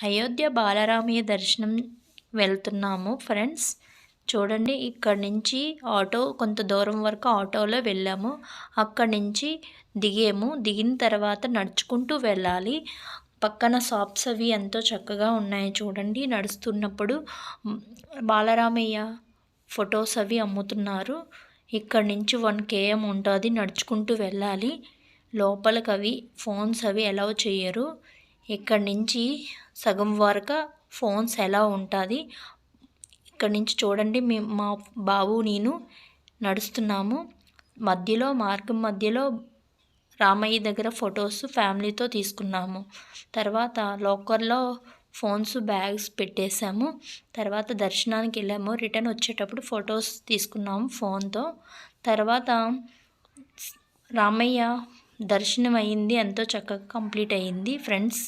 అయోధ్య బాలరామయ్య దర్శనం వెళ్తున్నాము ఫ్రెండ్స్. చూడండి, ఇక్కడి నుంచి ఆటో కొంత దూరం వరకు ఆటోలో వెళ్ళాము. అక్కడి నుంచి దిగిన తర్వాత నడుచుకుంటూ వెళ్ళాలి. పక్కన షాప్స్ అవి ఎంతో చక్కగా ఉన్నాయి చూడండి. నడుస్తున్నప్పుడు బాలరామయ్య ఫొటోస్ అవి అమ్ముతున్నారు. ఇక్కడి నుంచి 1 km ఉంటుంది, నడుచుకుంటూ వెళ్ళాలి. లోపలికి అవి ఫోన్స్ అవి అలౌ చేయరు. ఇక్కడి నుంచి సగం వరకు ఫోన్స్ ఎలా ఉంటుంది. ఇక్కడి నుంచి చూడండి, మా బాబు నేను నడుస్తున్నాము. మార్గం మధ్యలో రామయ్య దగ్గర ఫొటోస్ ఫ్యామిలీతో తీసుకున్నాము. తర్వాత లాకర్లో ఫోన్స్ బ్యాగ్స్ పెట్టేశాము. తర్వాత దర్శనానికి వెళ్ళాము. రిటర్న్ వచ్చేటప్పుడు ఫొటోస్ తీసుకున్నాము ఫోన్తో. తర్వాత రామయ్య దర్శనం అయ్యింది, ఎంతో చక్కగా కంప్లీట్ అయ్యింది ఫ్రెండ్స్.